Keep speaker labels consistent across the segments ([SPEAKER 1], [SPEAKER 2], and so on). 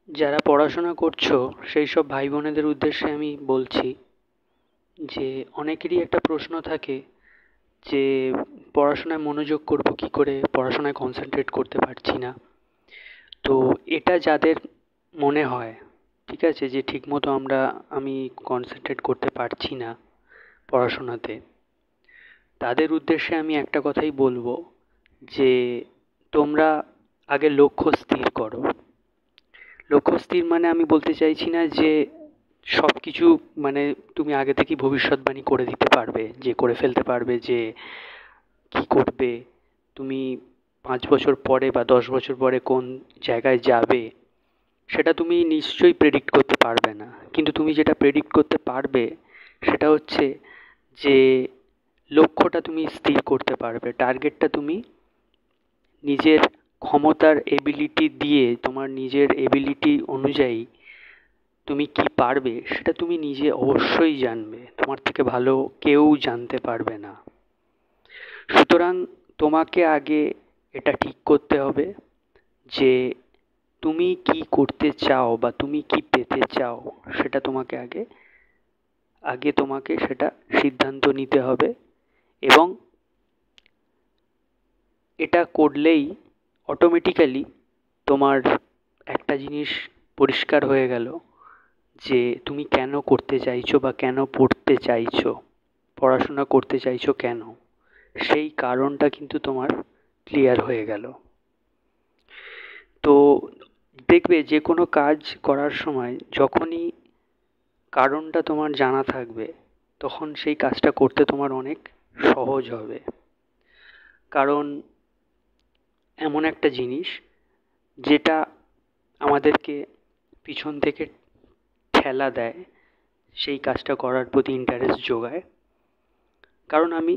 [SPEAKER 1] যারা পড়াশোনা করছো সেই সব ভাই বোনেদের উদ্দেশ্যে আমি বলছি যে অনেকেরই একটা প্রশ্ন থাকে যে পড়াশোনায় মনোযোগ করব কী করে, পড়াশোনায় কনসেন্ট্রেট করতে পারছি না। তো এটা যাদের মনে হয়, ঠিক আছে, যে ঠিকমতো আমি কনসেন্ট্রেট করতে পারছি না পড়াশোনাতে, তাদের উদ্দেশ্যে আমি একটা কথাই বলবো যে তোমরা আগে লক্ষ্য স্থির করো। লক্ষ্য স্থির মানে আমি বলতে চাইছি না যে সব কিছু মানে তুমি আগে থেকেই ভবিষ্যৎবাণী করে দিতে পারবে, যে করে ফেলতে পারবে যে কি করবে তুমি 5 বছর পরে বা 10 বছর পরে কোন জায়গায় যাবে, সেটা তুমি নিশ্চয়ই প্রেডিক্ট করতে পারবে না। কিন্তু তুমি যেটা প্রেডিক্ট করতে পারবে সেটা হচ্ছে যে লক্ষ্যটা তুমি স্থির করতে পারবে, টার্গেটটা তুমি নিজের ক্ষমতার এবিলিটি দিয়ে, তোমার নিজের এবিলিটি অনুযায়ী তুমি কি পারবে সেটা তুমি নিজে অবশ্যই জানবে, তোমার থেকে ভালো কেউ জানতে পারবে না। সুতরাং তোমাকে আগে এটা ঠিক করতে হবে যে তুমি কি করতে চাও বা তুমি কি পেতে চাও, সেটা তোমাকে আগে আগে তোমাকে সেটা সিদ্ধান্ত নিতে হবে। এবং এটা করলেই অটোমেটিক্যালি তোমার একটা জিনিস পরিষ্কার হয়ে গেল যে তুমি কেন করতে চাইছো বা কেন পড়তে চাইছো, পড়াশোনা করতে চাইছো কেন, সেই কারণটা কিন্তু তোমার ক্লিয়ার হয়ে গেল। তো দেখবে যে কোনো কাজ করার সময় যখনই কারণটা তোমার জানা থাকবে তখন সেই কাজটা করতে তোমার অনেক সহজ হবে। কারণ এমন একটা জিনিস যেটা আমাদেরকে পিছন থেকে ঠেলা দেয় সেই কাজটা করার প্রতি ইন্টারেস্ট জোগায়। কারণ আমি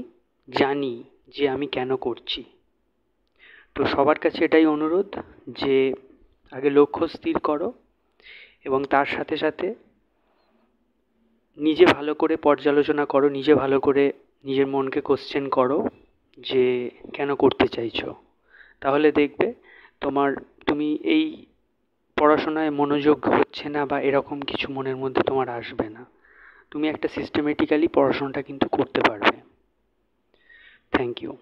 [SPEAKER 1] জানি যে আমি কেন করছি। তো সবার কাছে এটাই অনুরোধ যে আগে লক্ষ্য স্থির করো এবং তার সাথে সাথে নিজে ভালো করে পর্যালোচনা করো, নিজে ভালো করে নিজের মনকে কোশ্চেন করো যে কেন করতে চাইছো। তাহলে দেখবে তুমি এই পড়াশোনায় মনোযোগ হচ্ছে না বা এরকম কিছু মনের মধ্যে তোমার আসবে না। তুমি একটা সিস্টেমেটিক্যালি পড়াশোনাটা কিন্তু করতে পারবে। Thank you.